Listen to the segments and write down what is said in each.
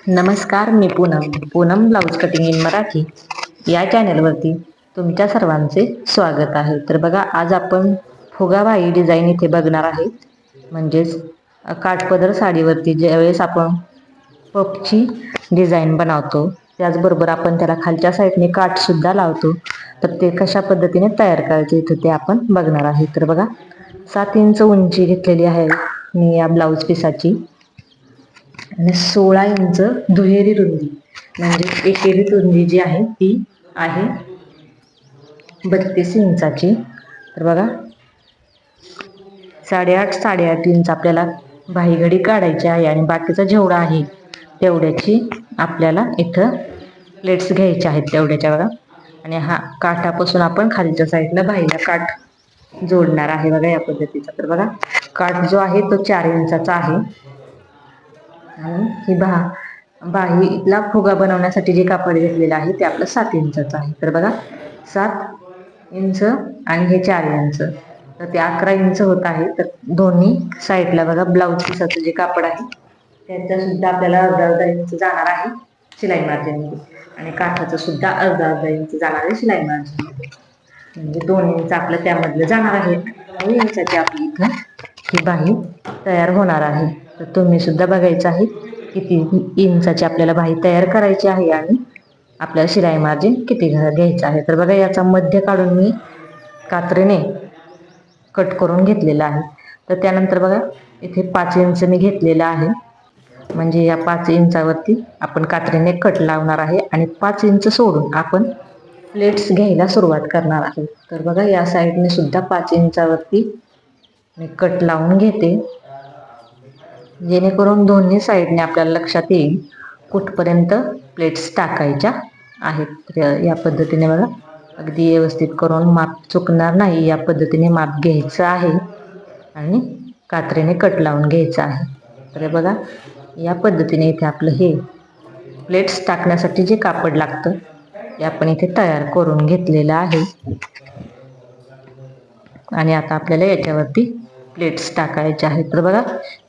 नमस्कार, मी Poonam blouse cutting in Marathi या चॅनलवरती तुमच्या सर्वांचे स्वागत आहे. तर बघा, आज आपण फुगाबाई डिझाईन इथे बघणार आहे. म्हणजेच काठपदर साडीवरती ज्यावेळेस आपण पफची डिझाईन बनवतो, त्याचबरोबर आपण त्याला खालच्या साईडने काठसुद्धा लावतो. तर ते कशा पद्धतीने तयार करायचे इथं ते आपण बघणार आहे. तर बघा, 7 इंच उंची घेतलेली आहे मी या ब्लाऊज पिसाची आणि 16 इंच दुहेरी रुंदी म्हणजे एकेरी रुंदी जी आहे ती आहे 32 इंचाची. तर बघा, 8.5 इंच आपल्याला बाहीघडी काढायची आहे आणि बाकीचा जेवढा आहे तेवढ्याची आपल्याला इथं प्लेट्स घ्यायच्या आहेत तेवढ्याच्या बघा. आणि हा काठापासून आपण खालच्या साईडला बाहीला काठ जोडणार आहे बघा या पद्धतीचा. तर बघा, काठ जो आहे तो 4 इंचाचा आहे आणि ही बाहीला फुगा बनवण्यासाठी जे कापड घेतलेलं आहे ते आपलं 7 इंचाचं आहे. तर बघा, 7 इंच आणि हे 4 इंच, तर ते 11 इंच होत आहे. तर दोन्ही साईडला बघा ब्लाऊज पिसाचं जे कापड आहे त्याचा सुद्धा आपल्याला अर्धा इंच जाणार आहे शिलाई मार्जिनमध्ये आणि काठाचं सुद्धा अर्धा इंच जाणार आहे शिलाई मार्जिनमध्ये. म्हणजे 2 इंच आपलं त्यामधलं जाणार आहे. 9 इंचाची आपली इथं ही बाही तयार होणार आहे. तर तुम्ही सुद्धा बघायचं आहे किती इंचाची आपल्याला बाही तयार करायची आहे आणि आपल्याला शिलाई मार्जिन किती घ्यायचं आहे. तर बघा, याचा मध्य काढून मी कात्रीने कट करून घेतलेला आहे. तर त्यानंतर बघा, इथे 5 इंच मी घेतलेला आहे. म्हणजे या 5 इंचावरती आपण कात्रीने कट लावणार आहे आणि 5 इंच सोडून आपण प्लेट्स घ्यायला सुरुवात करणार आहे. तर बघा, या साईडने सुद्धा 5 इंचावरती मी कट लावून घेते, जेणेकरून दोन्ही साईडने आपल्याला लक्षात येईल कुठपर्यंत प्लेट्स टाकायच्या आहेत. तर या पद्धतीने बघा, अगदी व्यवस्थित करून माप चुकणार नाही या पद्धतीने माप घ्यायचं आहे आणि कात्रीने कट लावून घ्यायचं आहे. तर बघा, या पद्धतीने इथे आपलं हे प्लेट्स टाकण्यासाठी जे कापड लागतं ते आपण इथे तयार करून घेतलेलं आहे आणि आता आपल्याला याच्यावरती प्लेट्स टाकायचे आहेत. तर बघा,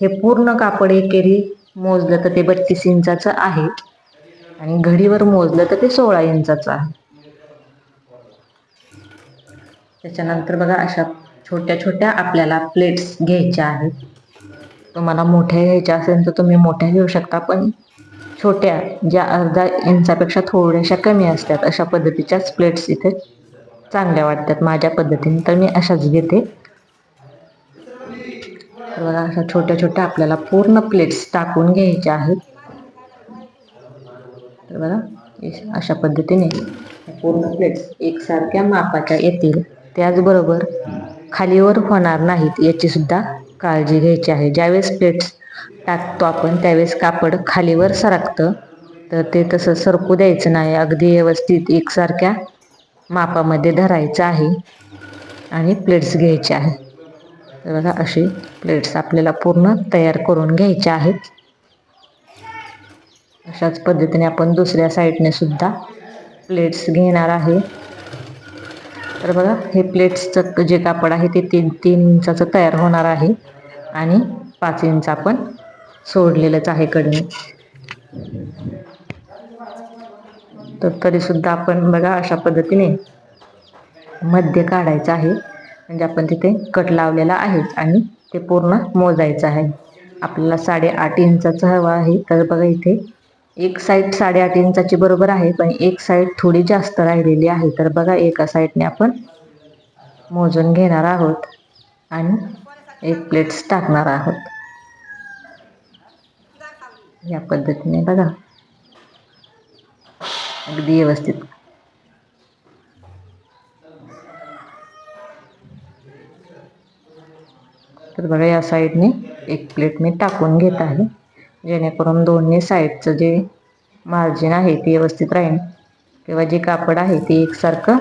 हे पूर्ण कापड एकेरी मोजलं तर ते 32 इंचाचं आहे आणि घडीवर मोजलं तर ते 16 इंचाचं आहे. त्याच्यानंतर बघा, अशा छोट्या छोट्या आपल्याला प्लेट्स घ्यायच्या आहेत. तुम्हाला मोठ्या घ्यायच्या असेल तर तुम्ही मोठ्या घेऊ शकता, पण छोट्या ज्या अर्धा इंचापेक्षा थोड्याशा कमी असतात अशा पद्धतीच्याच प्लेट्स इथे चांगल्या वाटतात माझ्या पद्धतीने, तर मी अशाच घेते. तर बघा, अशा छोट्या छोट्या आपल्याला पूर्ण प्लेट्स टाकून घ्यायच्या आहेत. तर बघा, अशा पद्धतीने पूर्ण प्लेट्स एकसारख्या मापाच्या येतील. त्याचबरोबर खालीवर होणार नाहीत याची सुद्धा काळजी घ्यायची आहे. ज्यावेळेस प्लेट्स टाकतो आपण त्यावेळेस कापड खालीवर सरकतं, तर ते तसं सरकू द्यायचं नाही. अगदी व्यवस्थित एकसारख्या मापामध्ये धरायचं आहे आणि प्लेट्स घ्यायचे आहे. तर बघा, अशी प्लेट्स आपल्याला पूर्ण तयार करून घ्यायच्या आहेत. अशाच पद्धतीने आपण दुसऱ्या साईडने सुद्धा प्लेट्स घेणार आहे. तर बघा, हे प्लेट्सचं जे कापड आहे ते 3 इंचाचं तयार होणार आहे आणि 5 इंच आपण सोडलेलंच आहे कडे. तर तरी सुद्धा आपण बघा, अशा पद्धतीने मध्य काढायचं आहे. म्हणजे आपण तिथे कट लावलेला आहे आणि ते पूर्ण मोजायचं आहे. आपल्याला 8.5 इंचाचं हवं आहे. तर बघा, इथे एक साईड 8.5 इंचाची बरोबर आहे, पण एक साईड थोडी जास्त राहिलेली आहे. तर बघा, एका साईडने आपण मोजून घेणार आहोत आणि एक प्लेट्स टाकणार आहोत या पद्धतीने. बघा, अगदी व्यवस्थित. तर बघा, या साईडने एक प्लेट मी टाकून घेत आहे, जेणेकरून दोन्ही साईडचं जे मार्जिन आहे ते व्यवस्थित राहील किंवा जे कापड आहे ते एकसारखं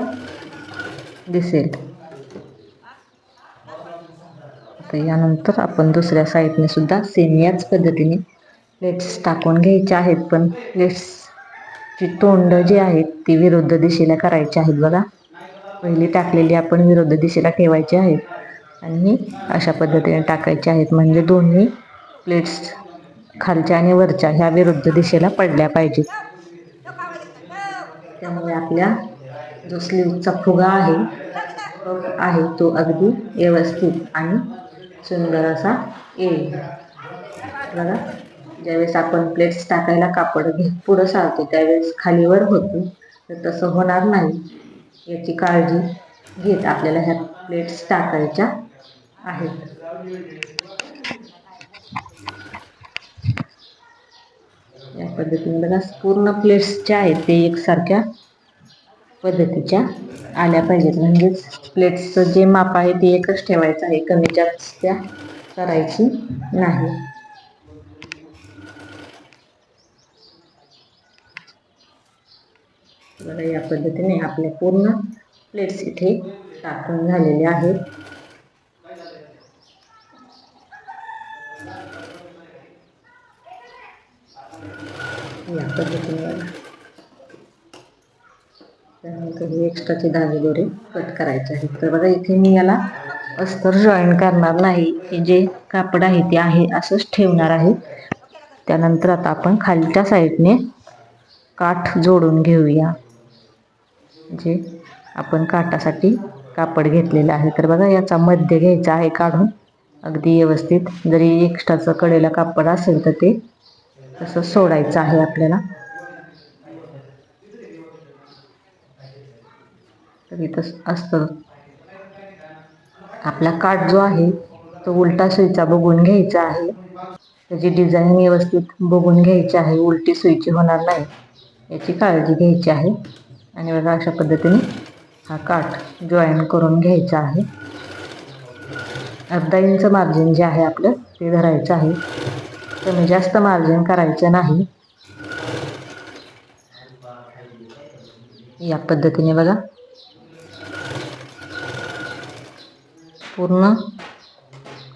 दिसेल. तर यानंतर आपण दुसऱ्या साईडने सुद्धा सेम याच पद्धतीने प्लेट्स टाकून घ्यायचे आहेत, पण प्लेट्सची तोंड जी आहेत ती विरुद्ध दिशेला करायची आहेत. बघा, पहिली टाकलेली आपण विरुद्ध दिशेला ठेवायची आहेत आणि अशा पद्धतीने टाकायचे आहेत, म्हणजे दोन्ही प्लेट्स खालच्या आणि वरच्या ह्या विरुद्ध दिशेला पडल्या पाहिजेत. त्यामुळे आपल्या जो स्लीवचा फुगा आहे तो अगदी व्यवस्थित आणि सुंदर असा येईल. बघा, ज्यावेळेस आपण प्लेट्स टाकायला कापड पुढं सारतो त्यावेळेस खालीवर होतो, तर तसं होणार नाही याची काळजी घेत आपल्याला ह्या प्लेट्स टाकायच्या आहेत. या पद्धतीने बघा पूर्ण प्लेट्स ज्या आहेत ते एकसारख्या पद्धतीच्या आल्या पाहिजेत. म्हणजेच प्लेट्सचं जे माप आहे ते एकच ठेवायचं आहे, कमी जास्त करायची नाही. बघा, या पद्धतीने आपले पूर्ण प्लेट्स इथे टाकून झालेले आहेत. या पद्धतीने त्यानंतर हे एक्स्ट्राचे धागे दोरे कट करायचे आहेत. तर बघा, इथे मी याला अस्तर जॉईन करणार नाही, हे जे कापड आहे ते आहे असंच ठेवणार आहे. त्यानंतर आता आपण खालच्या साईडने काठ जोडून घेऊया, जे आपण काठासाठी कापड घेतलेलं आहे. तर बघा, याचा मध्य घ्यायचा आहे काढून अगदी व्यवस्थित. जरी एक्स्ट्राचं कडेला कापड असेल तर ते तसं सोडायचं आहे आपल्याला. तर इथं असतं आपला काठ जो आहे तो उलटा सुईचा बघून घ्यायचा आहे. त्याची डिझाईन व्यवस्थित बघून घ्यायची आहे, उलटी सुईची होणार नाही याची काळजी घ्यायची आहे. आणि बघा, अशा पद्धतीने हा काठ जॉईन करून घ्यायचा आहे. अर्धा इंच मार्जिन जे आहे आपलं ते धरायचं आहे, कमी जास्त मार्जिन करायचं नाही. या पद्धतीने बघा पूर्ण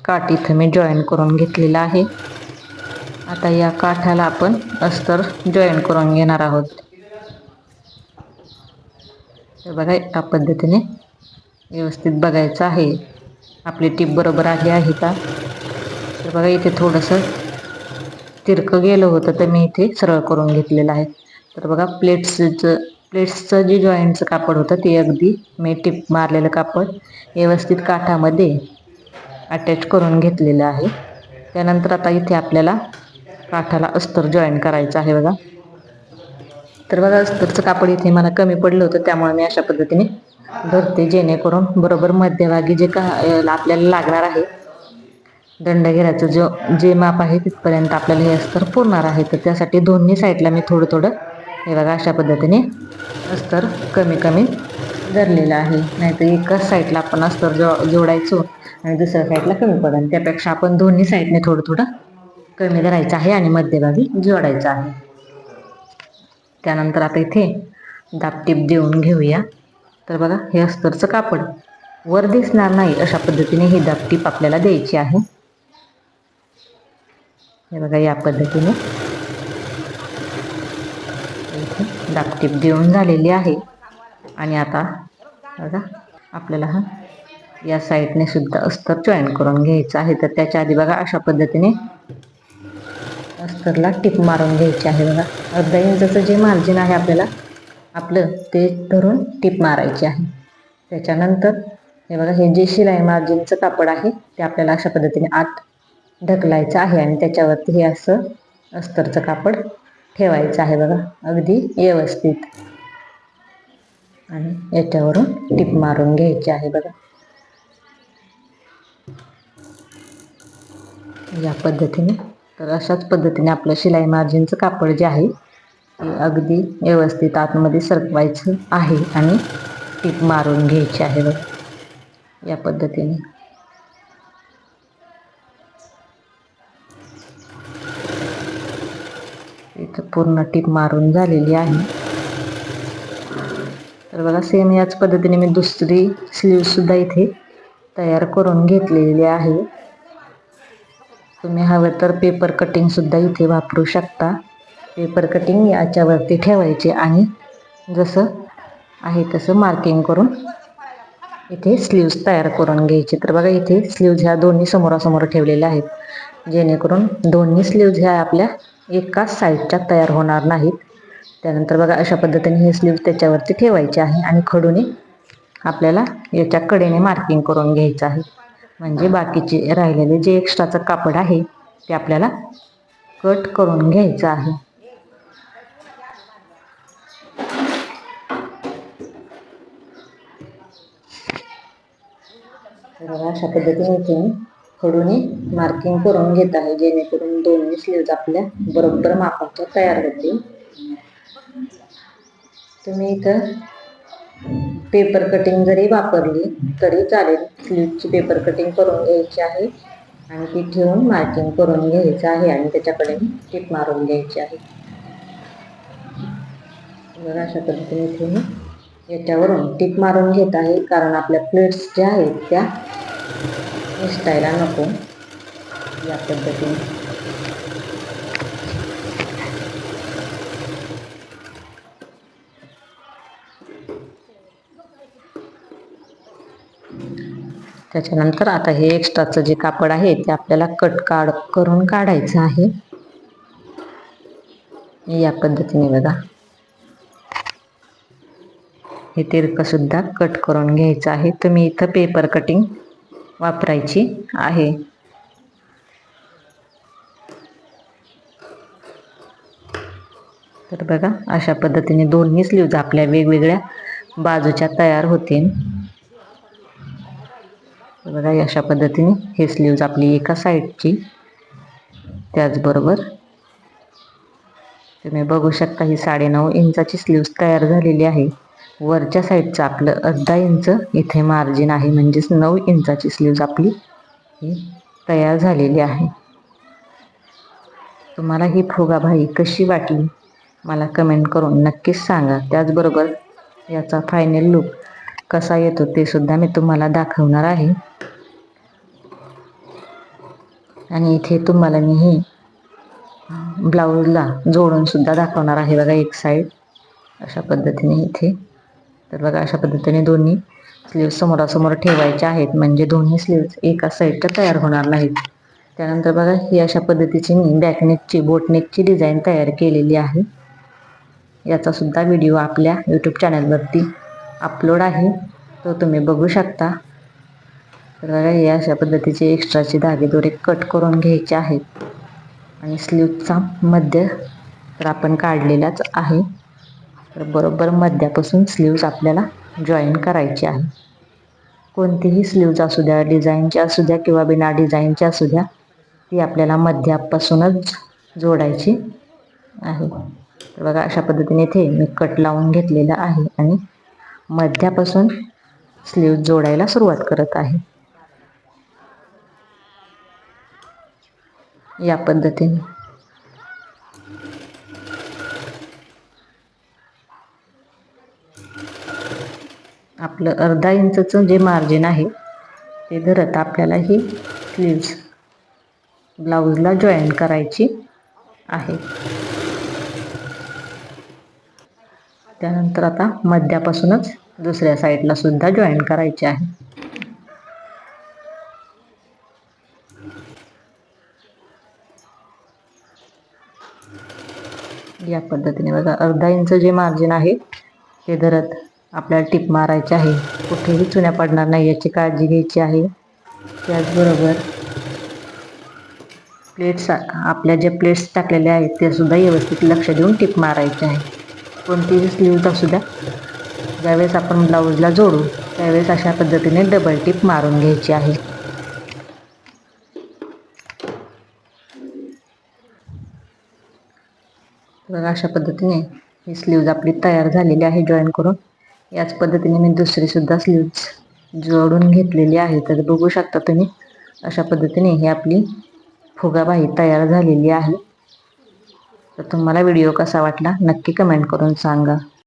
काठ इथं मी जॉईन करून घेतलेला आहे. आता या काठाला आपण अस्तर जॉईन करून घेणार आहोत. तर बघा, या पद्धतीने व्यवस्थित बघायचं आहे आपली टीप बरोबर आहे का. तर बघा, इथे थोडंसं तिरकं गेलं होतं तर मी इथे सरळ करून घेतलेलं आहे. तर बघा, प्लेट्सचं जे जॉईंटचं कापड होतं ते अगदी मी टिप मारलेलं कापड व्यवस्थित काठामध्ये अटॅच करून घेतलेलं आहे. त्यानंतर आता इथे आपल्याला काठाला अस्तर जॉईन करायचं आहे. बघा, तर बघा, अस्तरचं कापड इथे मला कमी पडलं होतं त्यामुळे मी अशा पद्धतीने धरते, जेणेकरून बरोबर मध्यभागी जे आपल्याला लागणार आहे दंडघेराचं जे माप आहे तिथपर्यंत आपल्याला हे अस्तर पुरणार आहे. तर त्यासाठी दोन्ही साईडला मी थोडं थोडं हे बघा अशा पद्धतीने अस्तर कमी कमी धरलेलं आहे. नाहीतर एकाच साईडला आपण अस्तर जोडायचो आणि दुसऱ्या साईडला कमी पडेल, त्यापेक्षा आपण दोन्ही साईडने थोडं थोडं कमी धरायचं आहे आणि मध्यभागी जोडायचं आहे. त्यानंतर आता इथे दाबटीप देऊन घेऊया. तर बघा, हे अस्तरचं कापड वर दिसणार नाही अशा पद्धतीने ही दाबटीप आपल्याला द्यायची आहे. हे बघा, या पद्धतीने इथे दाबटीप देऊन झालेली आहे. आणि आता बघा, आपल्याला हा या साईडने सुद्धा अस्तर जॉईन करून घ्यायचं आहे. तर त्याच्या आधी बघा, अशा पद्धतीने अस्तरला टिप मारून घ्यायची आहे. बघा, अर्धा इंचाचं जे मार्जिन आहे आपल्याला आपलं ते धरून टिप मारायची आहे. त्याच्यानंतर हे बघा, हे जे शिलाई मार्जिनचं कापड आहे ते आपल्याला अशा पद्धतीने आत ढकलायचं आहे आणि त्याच्यावरती हे असं अस्तरचं कापड ठेवायचं आहे. बघा, अगदी व्यवस्थित आणि याच्यावरून टिप मारून घ्यायची आहे. बघा, या पद्धतीने. तर अशाच पद्धतीने आपलं शिलाई मार्जिनचं कापड जे आहे ते अगदी व्यवस्थित आतमध्ये सरकवायचं आहे आणि टीप मारून घ्यायची आहे. बघा, या पद्धतीने. इथं पूर्ण टीप मारून झालेली आहे. तर बघा, सेम याच पद्धतीने मी दुसरी स्लीव सुद्धा इथे तयार करून घेतलेली आहे. तुम्ही हवं तर पेपर कटिंग सुद्धा इथे वापरू शकता. पेपर कटिंग याच्यावरती ठेवायचे आणि जसं आहे तसं मार्किंग करून इथे स्लीव्ज तयार करून घ्यायचे. तर बघा, इथे स्लीव्ज ह्या दोन्ही समोरासमोर ठेवलेल्या आहेत. जेणेकरून दोन्ही स्लीव्ज ह्या आपल्या एकाच साईडच्या तयार होणार नाहीत. त्यानंतर बघा अशा पद्धतीने हे स्लीव्ज त्याच्यावरती ठेवायचे आहे आणि खडूने आपल्याला याच्या कडेने मार्किंग करून घ्यायचं आहे. म्हणजे बाकीचे राहिलेले जे एक्स्ट्राचं कापड आहे ते आपल्याला कट करून घ्यायचं आहे. बघा अशा पद्धतीने इथे मी खडूने मार्किंग करून घेत आहे, जेणेकरून दोन्ही स्लीव्ज आपल्या बरोबर मापाच्या तयार होतील. तुम्ही इथं पेपर कटिंग जरी वापरली तरी चालेल. स्लीव्जची पेपर कटिंग करून घ्यायची आहे आणि ती ठेवून मार्किंग करून घ्यायचं आहे आणि त्याच्याकडे टिप मारून घ्यायची आहे. बघा अशा पद्धतीने इथे मी याच्यावरून टिप मारून घेत आहे, कारण आपल्या प्लेट्स ज्या आहेत त्या निसटायला नको. या पद्धतीने त्याच्यानंतर आता हे एक्स्ट्राचं जे कापड आहे ते आपल्याला करून काढायचं आहे. या पद्धतीने बघा हे तिरकं सुद्धा कट करून घ्यायचं आहे. तुम्ही इथं पेपर कटिंग वापरायची आहे. तर बघा अशा पद्धतीने दोन्ही स्लीव्ज आपल्या वेगवेगळ्या बाजूच्या तयार होतील. बघा अशा पद्धतीने हे स्लीव्ज आपली एका साईडची. त्याचबरोबर तुम्ही बघू शकता ही 9.5 इंचाची स्लीव्ज तयार झालेली आहे. वरच्या साईडचं आपलं अर्धा इंच इथे मार्जिन आहे, म्हणजेच 9 इंचाची स्लीव्ज आपली ही तयार झालेली आहे. तुम्हाला ही फुगाबाई कशी वाटली मला कमेंट करून नक्कीच सांगा. त्याचबरोबर याचा फायनल लुक कसा येतो ते सुद्धा मी तुम्हाला दाखवणार आहे. आणि इथे तुम्हाला मी ही ब्लाऊजला जोडून सुद्धा दाखवणार आहे. बघा एक साईड अशा पद्धतीने इथे. तर बघा अशा पद्धतीने दोन्ही स्लीव्ज समोरासमोर ठेवायचे आहेत, म्हणजे दोन्ही स्लीव्ज एका साईडच्या तयार होणार नाहीत. त्यानंतर बघा ही अशा पद्धतीची मी बॅकनेकची बोटनेकची डिझाईन तयार केलेली आहे. याचा सुद्धा व्हिडिओ आपल्या यूट्यूब चॅनलवरती अपलोड आहे, तो तुम्ही बघू शकता. तर बघा हे अशा पद्धतीचे एक्स्ट्राचे धागेदोरे कट करून घ्यायचे आहेत आणि स्लीव्जचा मध्य तर आपण काढलेलाच आहे. तर बरोबर मध्यापासून स्लीव्ज आपल्याला जॉईन करायची आहे. कोणतीही स्लीव्ज असू द्या, डिझाईनची असू द्या किंवा बिना डिझाईनची असू द्या, ती आपल्याला मध्यापासूनच जोडायची आहे. तर बघा अशा पद्धतीने इथे मी कट लावून घेतलेला आहे आणि मध्यापासून स्लीव्ज जोडायला सुरुवात करत आहे. या पद्धतीने आपलं अर्धा इंचचं जे मार्जिन आहे ते धरत आपल्याला ही स्लीव्ज ब्लाऊजला जॉईन करायची आहे. त्यानंतर आता मध्यापासूनच दुसऱ्या साईडला सुद्धा जॉईन करायची आहे. या पद्धतीने बघा अर्धा इंच जे मार्जिन आहे ते धरत आपल्याला टिप मारायची आहे. कुठेही चुन्या पडणार नाही याची काळजी घ्यायची आहे. त्याचबरोबर प्लेट्स आपल्या जे प्लेट्स टाकलेले आहेत ते सुद्धा व्यवस्थित लक्ष देऊन टिप मारायचे आहे. कोणतीही स्लीव्ज असू द्या, ज्यावेळेस आपण ब्लाऊजला जोडू त्यावेळेस अशा पद्धतीने डबल टिप मारून घ्यायची आहे. बघा अशा पद्धतीने ही स्लीव्ज आपली तयार झालेली आहे जॉईन करून. याच पद्धतीने मी दुसरी सुद्धा स्लीव्ज जोडून घेतलेली आहे. तर बघू शकता तुम्ही अशा पद्धतीने ही आपली फुगाबाई तयार झालेली आहे. तर तुम्हाला व्हिडिओ कसा वाटला नक्की कमेंट करून सांगा.